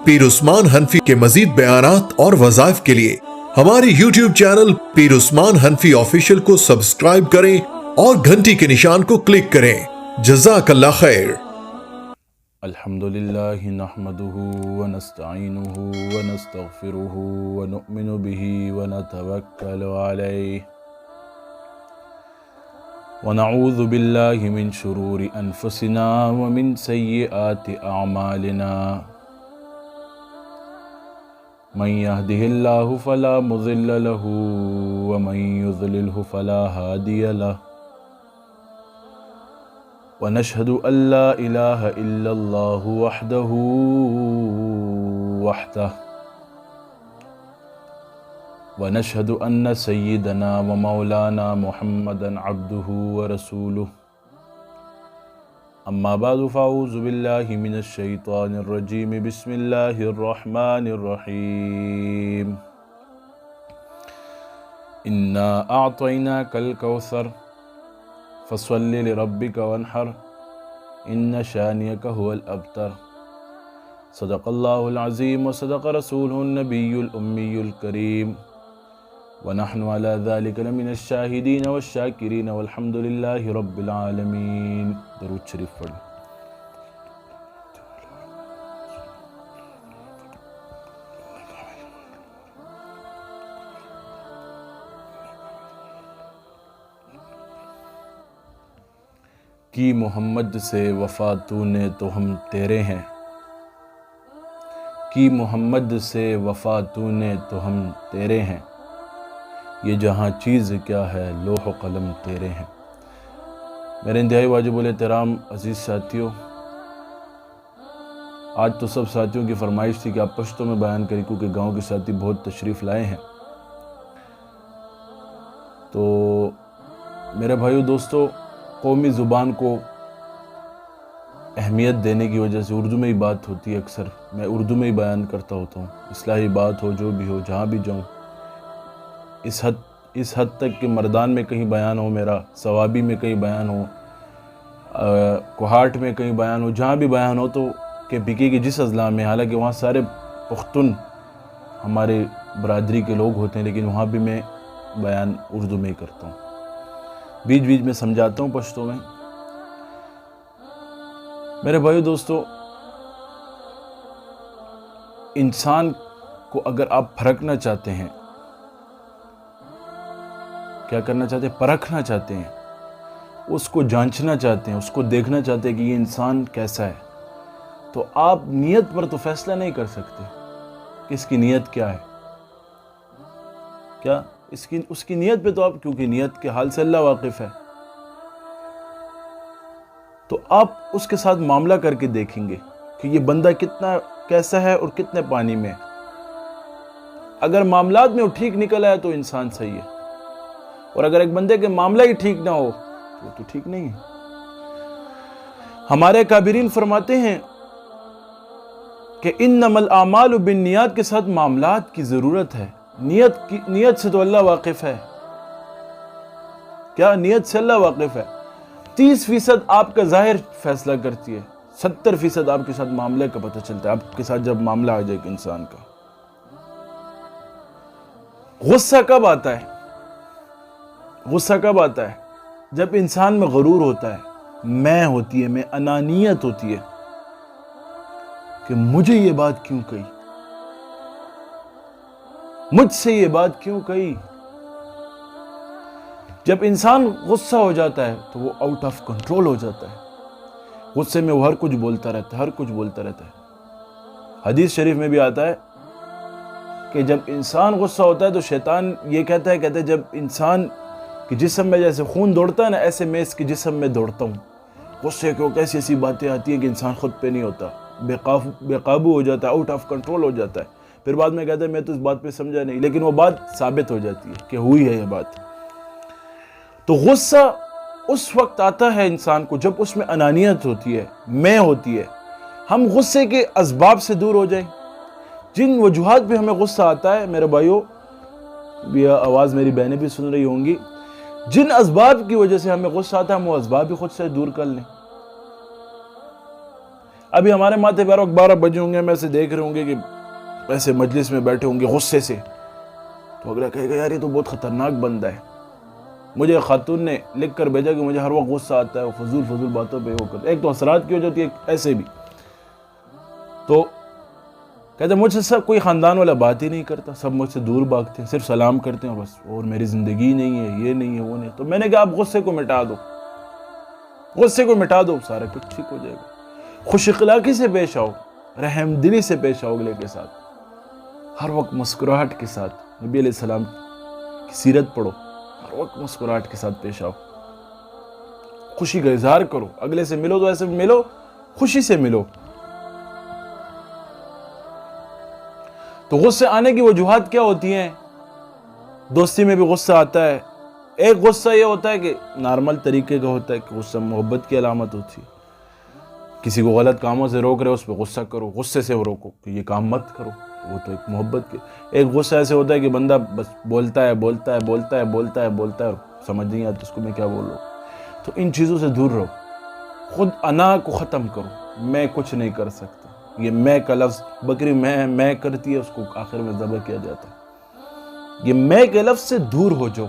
پیر عثمان حنفی کے مزید بیانات اور وظائف کے لیے ہمارے YouTube چینل پیر عثمان حنفی آفیشل کو سبسکرائب کریں اور گھنٹی کے نشان کو کلک کریں۔ جزاک اللہ خیر۔ الحمدللہ نحمدہ ونستعینہ ونستغفرہ ونؤمن بہ ونتوکل علیہ ونعوذ باللہ من شرور انفسنا ومن سیئات اعمالنا من یہدہ اللہ فلا مضل له ومن یضللہ فلا ہادی لہ ونشہد ان لا الہ الا اللہ وحدہ ونشہد ان سیدنا ومولانا محمدا عبدہ ورسولہ اما بعد فاعوذ باللہ من الشیطان الرجیم بسم اللہ الرحمن الرحیم انا اعطیناک الکوثر فصل لربک وانحر ان شانئک هو الابتر صدق اللہ العظیم وصدق رسولہ النبی الامی الکریم ونحن على ذلك لمن الشاہدین والشاکرین والحمد للہ رب العالمین۔ درود شریف پڑھیں۔ کی محمد سے وفا تو نے تو ہم تیرے ہیں، کی محمد سے وفا تو نے تو ہم تیرے ہیں، یہ جہاں چیز کیا ہے لوح و قلم تیرے ہیں۔ میرے انتہائی واجب الاحترام عزیز ساتھیوں، آج تو سب ساتھیوں کی فرمائش تھی کہ آپ پشتو میں بیان کریں کیونکہ گاؤں کے ساتھی بہت تشریف لائے ہیں۔ تو میرے بھائیو دوستو، قومی زبان کو اہمیت دینے کی وجہ سے اردو میں ہی بات ہوتی ہے، اکثر میں اردو میں ہی بیان کرتا ہوتا ہوں، اصلاحی بات ہو جو بھی ہو جہاں بھی جاؤں، اس حد تک کہ مردان میں کہیں بیان ہو میرا، ثوابی میں کہیں بیان ہو، کوہاٹ میں کہیں بیان ہو، جہاں بھی بیان ہو تو کہ بکی کے جس اضلاع میں، حالانکہ وہاں سارے پختون ہمارے برادری کے لوگ ہوتے ہیں، لیکن وہاں بھی میں بیان اردو میں ہی کرتا ہوں، بیچ بیچ میں سمجھاتا ہوں پشتو میں۔ میرے بھائیو دوستو، انسان کو اگر آپ پھرکنا چاہتے ہیں، کیا کرنا چاہتے ہیں؟ پرکھنا چاہتے ہیں، اس کو جانچنا چاہتے ہیں، اس کو دیکھنا چاہتے ہیں کہ یہ انسان کیسا ہے، تو آپ نیت پر تو فیصلہ نہیں کر سکتے کہ اس کی نیت کیا ہے، کیا اس کی نیت پہ تو آپ، کیونکہ نیت کے حال سے اللہ واقف ہے، تو آپ اس کے ساتھ معاملہ کر کے دیکھیں گے کہ یہ بندہ کیسا ہے اور کتنے پانی میں ہے۔ اگر معاملات میں وہ ٹھیک نکل آیا تو انسان صحیح ہے، اور اگر ایک بندے کے معاملہ ہی ٹھیک نہ ہو تو وہ تو ٹھیک نہیں ہے۔ ہمارے کابرین فرماتے ہیں کہ انما الاعمال بالنیات کے ساتھ معاملات کی ضرورت ہے۔ نیت سے تو اللہ واقف ہے، کیا نیت سے اللہ واقف ہے؟ 30% آپ کا ظاہر فیصلہ کرتی ہے، 70% آپ کے ساتھ معاملے کا پتہ چلتا ہے، آپ کے ساتھ جب معاملہ آ جائے کہ انسان کا۔ غصہ کب آتا ہے؟ غصہ کب آتا ہے؟ جب انسان میں غرور ہوتا ہے، میں ہوتی ہے، میں انانیت ہوتی ہے کہ مجھے یہ بات کیوں کہی، مجھ سے یہ بات کیوں کہی۔ جب انسان غصہ ہو جاتا ہے تو وہ آؤٹ آف کنٹرول ہو جاتا ہے، غصے میں وہ ہر کچھ بولتا رہتا ہے، ہر کچھ بولتا رہتا ہے۔ حدیث شریف میں بھی آتا ہے کہ جب انسان غصہ ہوتا ہے تو شیطان یہ کہتا ہے جب انسان کے جسم میں جیسے خون دوڑتا ہے نا، ایسے میں اس کے جسم میں دوڑتا ہوں۔ غصے کے وقت ایسی باتیں آتی ہیں کہ انسان خود پہ نہیں ہوتا، بے قابو ہو جاتا ہے، آؤٹ آف کنٹرول ہو جاتا ہے۔ پھر بعد میں کہتا ہے میں تو اس بات پہ سمجھا نہیں، لیکن وہ بات ثابت ہو جاتی ہے کہ ہوئی ہے یہ بات۔ تو غصہ اس وقت آتا ہے انسان کو جب اس میں انانیت ہوتی ہے، میں ہوتی ہے۔ ہم غصے کے اسباب سے دور ہو جائیں۔ جن وجوہات پہ ہمیں غصہ آتا ہے، میرے بھائیوں، یہ آواز میری بہنیں بھی سن رہی ہوں گی، جن اسباب کی وجہ سے ہمیں غصہ آتا ہے ہم وہ اسباب بھی خود سے دور کر لیں۔ ابھی ہمارے ماتھے پہ 12 بجے ہوں گے، میں سے دیکھ رہے ہوں گے کہ ایسے مجلس میں بیٹھے ہوں گے غصے سے، تو اگلا کہے گا یار یہ تو بہت خطرناک بندہ ہے۔ مجھے خاتون نے لکھ کر بھیجا کہ مجھے ہر وقت غصہ آتا ہے، وہ فضول باتوں پہ وہ کرتا ہے، ایک تو اثرات کی وجہ ہوتی ہے، ایسے بھی تو کہتے ہیں مجھ سے سب کوئی خاندان والا بات ہی نہیں کرتا، سب مجھ سے دور بھاگتے ہیں، صرف سلام کرتے ہیں بس، اور میری زندگی نہیں ہے، یہ نہیں ہے، وہ نہیں۔ تو میں نے کہا آپ غصے کو مٹا دو، غصے کو مٹا دو، سارا کچھ ٹھیک ہو جائے گا۔ خوش اخلاقی سے پیش آؤ، رحم دلی سے پیش آؤ اگلے کے ساتھ، ہر وقت مسکراہٹ کے ساتھ، نبی علیہ السلام کی سیرت پڑھو، ہر وقت مسکراہٹ کے ساتھ پیش آؤ، خوشی کا اظہار کرو، اگلے سے ملو تو ایسے ملو، خوشی سے ملو۔ تو غصے آنے کی وجوہات کیا ہوتی ہیں؟ دوستی میں بھی غصہ آتا ہے۔ ایک غصہ یہ ہوتا ہے کہ نارمل طریقے کا ہوتا ہے کہ غصہ محبت کی علامت ہوتی ہے، کسی کو غلط کاموں سے روک رہے ہو اس پہ غصہ کرو، غصے سے روکو کہ یہ کام مت کرو، وہ تو ایک محبت کے۔ ایک غصہ ایسے ہوتا ہے کہ بندہ بس بولتا ہے اور سمجھ نہیں آتا اس کو میں کیا بول رہا ہوں۔ تو ان چیزوں سے دور رہو، خود انا کو ختم کرو، میں کچھ نہیں کر سکتا، یہ میں کا لفظ، بکری میں کرتی ہے اس کو آخر میں ذبح کیا جاتا ہے۔ یہ میں کے لفظ سے دور ہو جاؤ،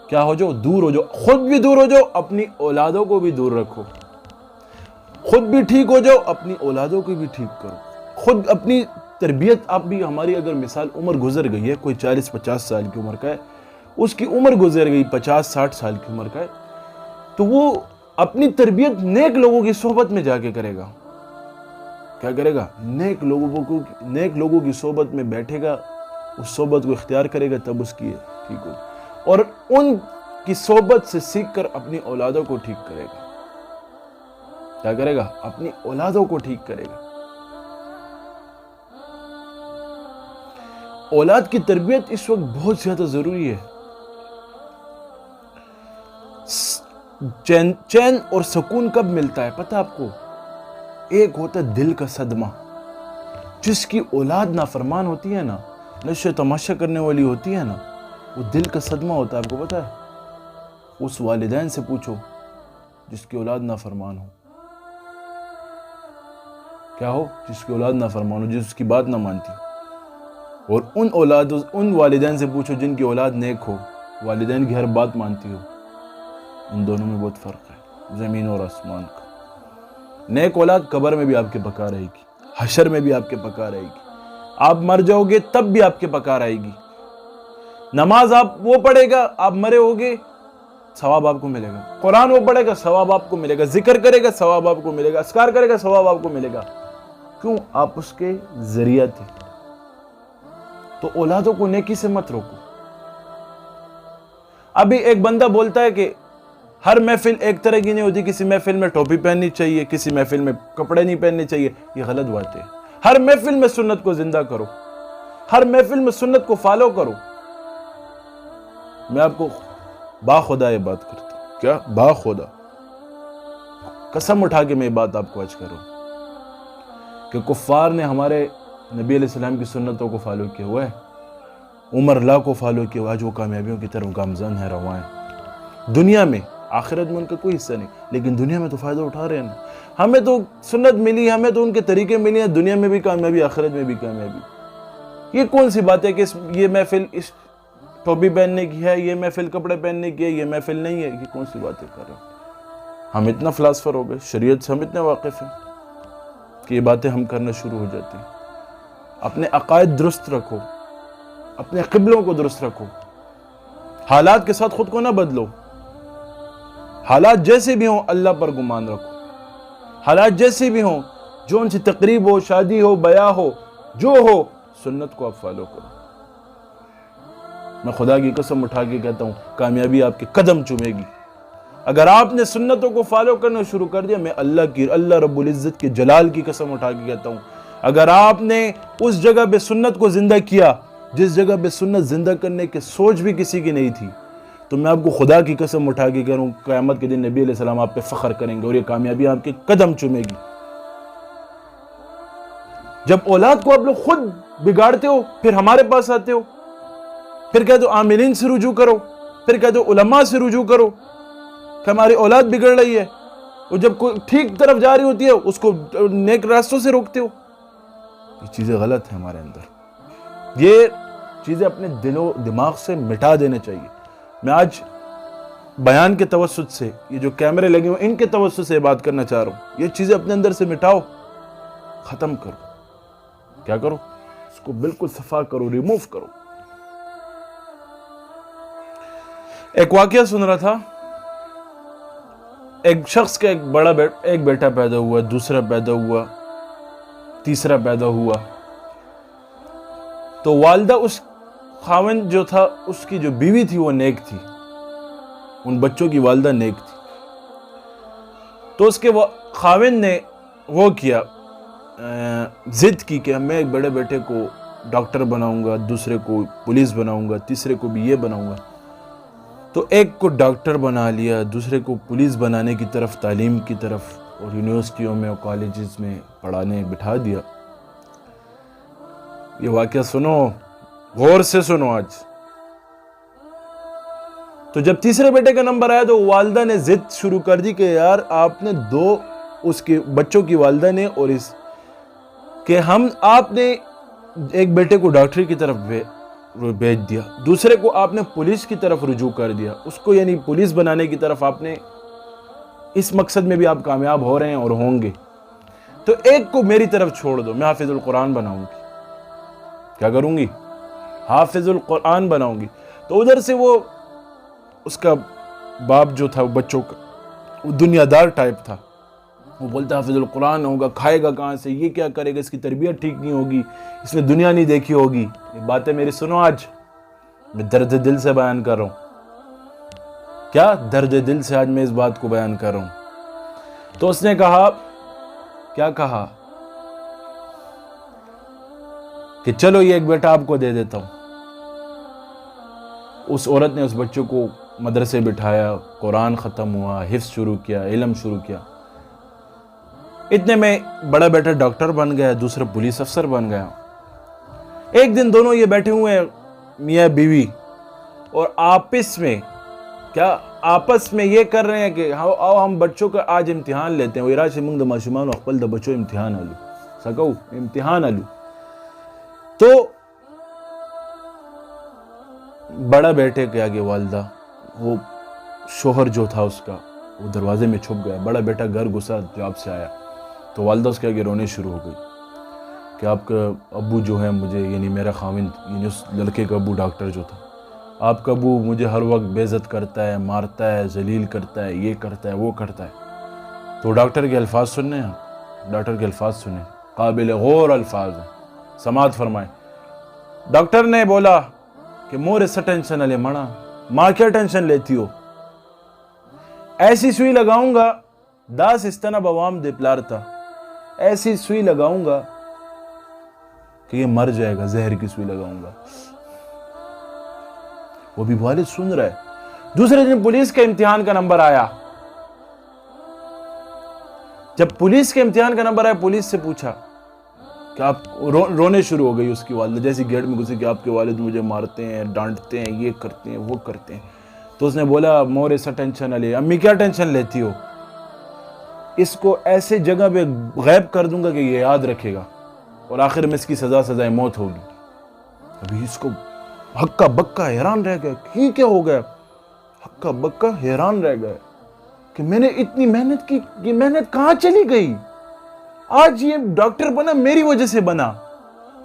کیا ہو جاؤ؟ دور ہو جاؤ، خود بھی دور ہو جاؤ، اپنی اولادوں کو بھی دور رکھو، خود بھی ٹھیک ہو جاؤ، اپنی اولادوں کو بھی ٹھیک کرو، خود اپنی تربیت۔ آپ بھی ہماری اگر مثال عمر گزر گئی ہے، کوئی 40-50 سال کی عمر کا ہے، اس کی عمر گزر گئی 50-60 سال کی عمر کا ہے، تو وہ اپنی تربیت نیک لوگوں کی صحبت میں جا کے کرے گا۔ کیا کرے گا؟ نیک لوگوں کی صحبت میں بیٹھے گا، اس صحبت کو اختیار کرے گا، تب اس کی ٹھیک ہوگی، اور ان کی صحبت سے سیکھ کر اپنی اولادوں کو ٹھیک کرے گا۔ کیا کرے گا؟ اپنی اولادوں کو ٹھیک کرے گا۔ اولاد کی تربیت اس وقت بہت زیادہ ضروری ہے۔ چین اور سکون کب ملتا ہے پتہ آپ کو؟ ایک ہوتا ہے دل کا صدمہ، جس کی اولاد نافرمان ہوتی ہے نا، نشے تماشا کرنے والی ہوتی ہے نا، وہ دل کا صدمہ ہوتا ہے۔ آپ کو پتہ ہے؟ اس والدین سے پوچھو جس کی اولاد نافرمان ہو، کیا ہو؟ جس کی اولاد نافرمان ہو، جس کی بات نہ مانتی، اور ان والدین سے پوچھو جن کی اولاد نیک ہو، والدین کی ہر بات مانتی ہو۔ ان دونوں میں بہت فرق ہے، زمین اور آسمان کا۔ نیک اولاد قبر میں بھی آپ کے پکا رہے گی، حشر میں بھی آپ کے پکا رہے گی، آپ مر جاؤ گے تب بھی آپ کے پکا رہے گی۔ نماز آپ وہ پڑھے گا، آپ مرے ہوگے ثواب آپ کو ملے گا، قرآن وہ پڑھے گا ثواب آپ کو ملے گا، ذکر کرے گا ثواب آپ کو ملے گا، اذکار کرے گا ثواب آپ کو ملے گا۔ کیوں؟ آپ اس کے ذریعہ تھے۔ تو اولادوں کو نیکی سے مت روکو۔ ابھی ایک بندہ بولتا ہے کہ ہر محفل ایک طرح کی نہیں ہوتی، کسی محفل میں ٹوپی پہننی چاہیے، کسی محفل میں کپڑے نہیں پہننے چاہیے۔ یہ غلط بات ہے۔ ہر محفل میں سنت کو زندہ کرو، ہر محفل میں سنت کو فالو کرو۔ میں آپ کو باخدا یہ بات کرتا ہوں، کیا باخدا قسم اٹھا کے میں یہ بات آپ کو آج کروں کہ کفار نے ہمارے نبی علیہ السلام کی سنتوں کو فالو کیا ہوا ہے، عمر اللہ کو فالو کیا ہوا ہے، آج وہ کامیابیوں کی طرف گامزن ہے، رواں ہیں۔ دنیا میں، آخرت میں ان کا کوئی حصہ نہیں، لیکن دنیا میں تو فائدہ اٹھا رہے ہیں نا۔ ہمیں تو سنت ملی، ہمیں تو ان کے طریقے ملی ہیں، دنیا میں بھی کامیابی، آخرت میں بھی کامیابی۔ یہ کون سی بات ہے کہ یہ محفل اس ٹوپی پہننے کی ہے، یہ محفل کپڑے پہننے کی ہے، یہ محفل نہیں ہے؟ یہ کون سی باتیں کر رہے ہیں؟ ہم اتنا فلاسفر ہو گئے، شریعت سے ہم اتنے واقف ہیں کہ یہ باتیں ہم کرنا شروع ہو جاتی ہیں۔ اپنے عقائد درست رکھو، اپنے قبلوں کو درست رکھو، حالات کے ساتھ خود کو نہ بدلو۔ حالات جیسے بھی ہوں اللہ پر گمان رکھو، حالات جیسے بھی ہوں، جو ان سے تقریب ہو، شادی ہو، بیاہ ہو، جو ہو، سنت کو آپ فالو کرو۔ میں خدا کی قسم اٹھا کے کہتا ہوں، کامیابی آپ کے قدم چومے گی۔ اگر آپ نے سنتوں کو فالو کرنا شروع کر دیا، میں اللہ رب العزت کے جلال کی قسم اٹھا کے کہتا ہوں، اگر آپ نے اس جگہ پہ سنت کو زندہ کیا جس جگہ پہ سنت زندہ کرنے کے سوچ بھی کسی کی نہیں تھی، تو میں آپ کو خدا کی قسم اٹھا کے کہہ رہا ہوں، قیامت کے دن نبی علیہ السلام آپ پہ فخر کریں گے اور یہ کامیابی آپ کے قدم چومے گی۔ جب اولاد کو آپ لوگ خود بگاڑتے ہو، پھر ہمارے پاس آتے ہو، پھر کہتے ہو عاملین سے رجوع کرو، پھر کہتے ہو علماء سے رجوع کرو کہ ہماری اولاد بگڑ رہی ہے۔ اور جب کوئی ٹھیک طرف جا رہی ہوتی ہے اس کو نیک راستوں سے روکتے ہو. یہ چیزیں غلط ہیں ہمارے اندر. یہ چیزیں اپنے دل و دماغ سے مٹا دینے چاہیے. میں آج بیان کے توسط سے, یہ جو کیمرے لگے ہوئے ان کے توسط سے بات کرنا چاہ رہا ہوں. یہ چیزیں اپنے اندر سے مٹاؤ, ختم کرو. کیا کرو؟ اس کو بالکل صفا کرو, ریموو کرو. ایک واقعہ سن رہا تھا, ایک شخص کا ایک بیٹا پیدا ہوا, دوسرا پیدا ہوا, تیسرا پیدا ہوا. تو والدہ, اس خاوند جو تھا, اس کی جو بیوی تھی وہ نیک تھی, ان بچوں کی والدہ نیک تھی. تو اس کے خاوند نے وہ کیا, ضد کی کہ میں ایک بڑے بیٹے کو ڈاکٹر بناؤں گا, دوسرے کو پولیس بناؤں گا, تیسرے کو بھی یہ بناؤں گا. تو ایک کو ڈاکٹر بنا لیا, دوسرے کو پولیس بنانے کی طرف, تعلیم کی طرف, اور یونیورسٹیوں میں اور کالجز میں پڑھانے بٹھا دیا. یہ واقعہ سنو, غور سے سنو آج. تو جب تیسرے بیٹے کا نمبر آیا تو والدہ نے ضد شروع کر دی کہ یار آپ نے دو, اس کے بچوں کی والدہ نے اور اس کہ آپ نے ایک بیٹے کو ڈاکٹری کی طرف بھیج دیا, دوسرے کو آپ نے پولیس کی طرف رجوع کر دیا, اس کو یعنی پولیس بنانے کی طرف آپ نے, اس مقصد میں بھی آپ کامیاب ہو رہے ہیں اور ہوں گے. تو ایک کو میری طرف چھوڑ دو, میں حافظ القرآن بناؤں گی. کیا کروں گی؟ حافظ القرآن بناؤں گی. تو ادھر سے وہ, اس کا باپ جو تھا بچوں کا, وہ دنیا دار ٹائپ تھا. وہ بولتا حافظ القرآن ہوگا, کھائے گا کہاں سے, یہ کیا کرے گا, اس کی تربیت ٹھیک نہیں ہوگی, اس نے دنیا نہیں دیکھی ہوگی. یہ باتیں میری سنو, آج میں درد دل سے بیان کر رہا ہوں. کیا درد دل سے آج میں اس بات کو بیان کر رہا ہوں. تو اس نے کہا, کیا کہا کہ چلو یہ ایک بیٹا آپ کو دے دیتا ہوں. اس عورت نے اس بچوں کو مدرسے بٹھایا, قرآن ختم ہوا, حفظ شروع کیا, علم شروع کیا. اتنے میں بڑا بیٹا ڈاکٹر بن گیا, دوسرا پولیس افسر بن گیا. ایک دن دونوں یہ بیٹھے ہوئے ہیں میاں بیوی, اور آپس میں یہ کر رہے ہیں کہ آؤ ہم بچوں کا آج امتحان لیتے ہیں. ویراج منگ د ماشومان خپل د بچو امتحان الو سکو امتحان الو. تو بڑا بیٹے کے آگے والدہ, وہ شوہر جو تھا اس کا, وہ دروازے میں چھپ گیا. بڑا بیٹا گھر گھسا جاب سے آیا تو والدہ اس کے آگے رونے شروع ہو گئی کہ آپ کا ابو جو ہے مجھے, یعنی میرا خاوند, یعنی اس لڑکے کا ابو ڈاکٹر جو تھا, آپ کا ابو مجھے ہر وقت بے عزت کرتا ہے, مارتا ہے, ذلیل کرتا ہے, یہ کرتا ہے, وہ کرتا ہے. تو ڈاکٹر کے الفاظ سننے ہیں, ڈاکٹر کے الفاظ سنیں, قابل غور الفاظ ہیں, سماعت فرمائیں. ڈاکٹر نے بولا کہ مورے سے ٹینشن لے مڑا, ماں کیا ٹینشن لیتی ہو, ایسی سوئی لگاؤں گا داس استنا بوام دے پلارتا, ایسی سوئی لگاؤں گا کہ یہ مر جائے گا, زہر کی سوئی لگاؤں گا. وہ بھی والد سن رہا ہے. دوسرے دن پولیس کا امتحان کا نمبر آیا. جب پولیس کے امتحان کا نمبر آیا, پولیس سے پوچھا کہ آپ, رونے شروع ہو گئی اس کی والدہ, جیسی گیٹ میں گھسی کہ آپ کے والد مجھے مارتے ہیں, ڈانٹتے ہیں, یہ کرتے ہیں, وہ کرتے ہیں. تو اس نے بولا مورے سا ٹینشن لے, امی کیا ٹینشن لیتی ہو, اس کو ایسے جگہ پہ غائب کر دوں گا کہ یہ یاد رکھے گا, اور آخر میں اس کی سزائے موت ہوگی. ابھی اس کو ہکا بکا حیران رہ گیا, یہ کیا ہو گیا, ہکا بکا حیران رہ گیا کہ میں نے اتنی محنت کی, یہ محنت کہاں چلی گئی. آج یہ ڈاکٹر بنا میری وجہ سے بنا,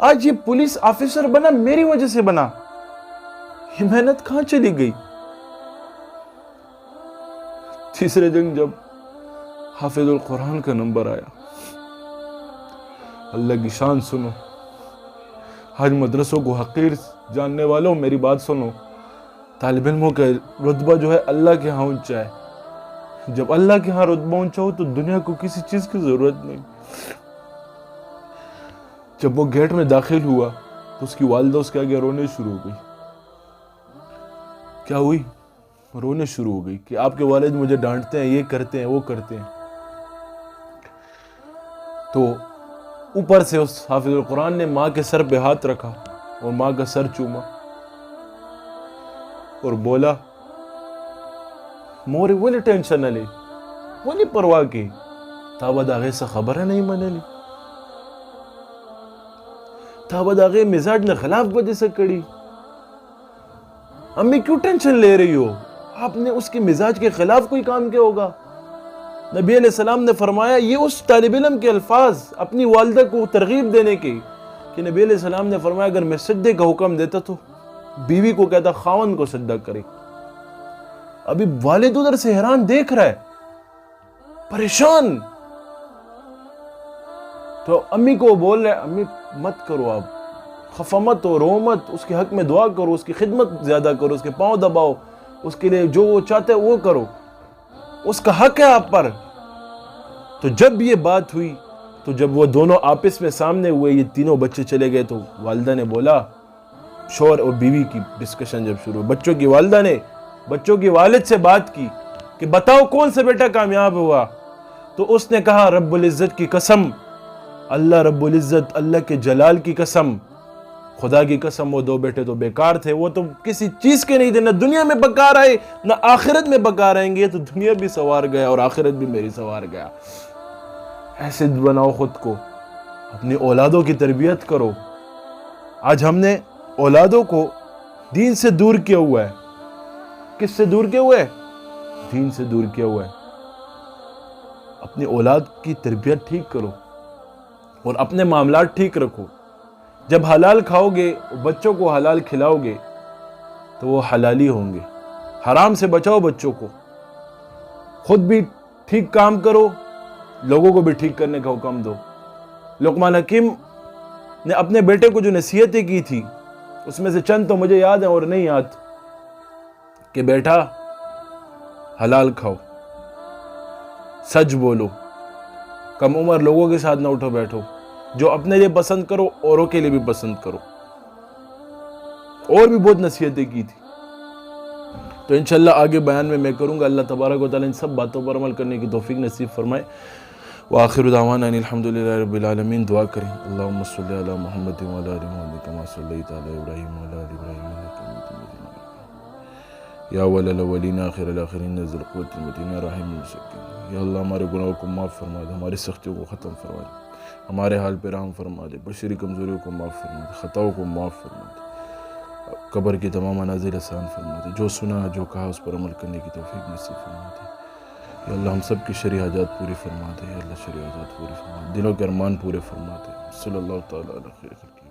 آج یہ پولیس آفیسر بنا میری وجہ سے بنا, یہ محنت کہاں چلی گئی. تیسرے دن جب حافظ القرآن کا نمبر آیا, اللہ کی شان سنو, آج مدرسوں کو حقیر جاننے والوں میری بات سنو, طالب علموں کا رتبہ جو ہے اللہ کے ہاں اونچا ہے. جب اللہ کے ہاں رتبہ اونچا ہو تو دنیا کو کسی چیز کی ضرورت نہیں. جب وہ گیٹ میں داخل ہوا تو اس کی والدہ اس کے آگے رونے شروع ہو گئی. کیا ہوئی؟ رونے شروع ہو گئی کہ آپ کے والد مجھے ڈانٹتے ہیں, یہ کرتے ہیں, وہ کرتے ہیں. تو اوپر سے اس حافظ القرآن نے ماں کے سر پہ ہاتھ رکھا اور ماں کا سر چوما اور بولا مورے بولے ٹینشن نہ لے, وہ نہیں پرواہ کی تا بعد آگے سے خبر ہے نہیں منے لی تا بعد آگے مزاج نے خلاف وجہ سے کڑی امی کیوں ٹینشن لے رہی ہو آپ نے اس کے مزاج کے خلاف کوئی کام کیا ہوگا نبی علیہ السلام نے فرمایا یہ اس طالب علم کے الفاظ اپنی والدہ کو ترغیب دینے کی کہ نبی علیہ السلام نے فرمایا اگر میں سجدے کا حکم دیتا تو بیوی کو کہتا خاوند کو سجدہ کرے ابھی والد ادھر سے حیران دیکھ رہا ہے پریشان تو امی کو بول رہے امی مت کرو آپ خفا مت ہو رو مت اس کے حق میں دعا کرو اس کی خدمت زیادہ کرو اس کے پاؤں دباؤ اس کے لیے جو وہ چاہتے وہ کرو اس کا حق ہے آپ پر تو جب یہ بات ہوئی تو جب وہ دونوں آپس میں سامنے ہوئے یہ تینوں بچے چلے گئے تو والدہ نے بولا شوہر اور بیوی کی ڈسکشن جب شروع بچوں کی والدہ نے بچوں کی والد سے بات کی کہ بتاؤ کون سے بیٹا کامیاب ہوا تو اس نے کہا رب العزت کی قسم اللہ رب العزت اللہ کے جلال کی قسم خدا کی قسم وہ دو بیٹے تو بیکار تھے وہ تو کسی چیز کے نہیں تھے نہ دنیا میں بکار آئے نہ آخرت میں بکار آئیں گے تو دنیا بھی سوار گیا اور آخرت بھی میری سوار گیا ایسے بناؤ خود کو اپنی اولادوں کی تربیت کرو آج ہم نے اولادوں کو دین سے دور کیا ہوا ہے کس سے دور کیا ہوا ہے دین سے دور کیا ہوا ہے اپنی اولاد کی تربیت ٹھیک کرو اور اپنے معاملات ٹھیک رکھو جب حلال کھاؤ گے بچوں کو حلال کھلاؤ گے تو وہ حلالی ہوں گے حرام سے بچاؤ بچوں کو خود بھی ٹھیک کام کرو لوگوں کو بھی ٹھیک کرنے کا حکم دو لقمان حکیم نے اپنے بیٹے کو جو نصیحتیں کی تھی اس میں سے چند تو مجھے یاد ہیں اور نہیں یاد کہ بیٹا حلال کھاؤ سچ بولو کم عمر لوگوں کے ساتھ نہ اٹھو بیٹھو جو اپنے لیے پسند کرو اوروں کے لیے بھی پسند کرو اور بھی بہت نصیحتیں کی تھی تو انشاءاللہ آگے بیان میں کروں گا اللہ تبارک و تعالی ان سب باتوں پر عمل کرنے کی توفیق نصیب فرمائے وآخر دعوانا ان الحمدللہ رب العالمین دعا کریں اللہم صلی علی محمد وعلی آل محمد کما صلیت علی ابراہیم وعلی آل ابراہیم انک حمید مجید یا اول الاولین آخر الاخرین نزل قوت المتین یا رحیم المسکین یا اللہ ہمارے گناہوں کو معاف فرما دے ہماری سختیوں کو ختم فرما دے ہمارے حال پہ رحم فرما دے بشری کمزوریوں کو معاف فرما دے خطاؤں کو معاف فرما دے قبر کی تمام منازل آسان فرما دے جو سنا جو کہا اس پر عمل کرنے کی توفیق نصیب فرما دے یا اللہ ہم سب کی شرعی حاجات پوری فرما دے یا اللہ شرعی حاجات پوری فرما دے دلوں کے ارمان پورے فرما دے صلی اللہ تعالیٰ علیہ خیر خلقہ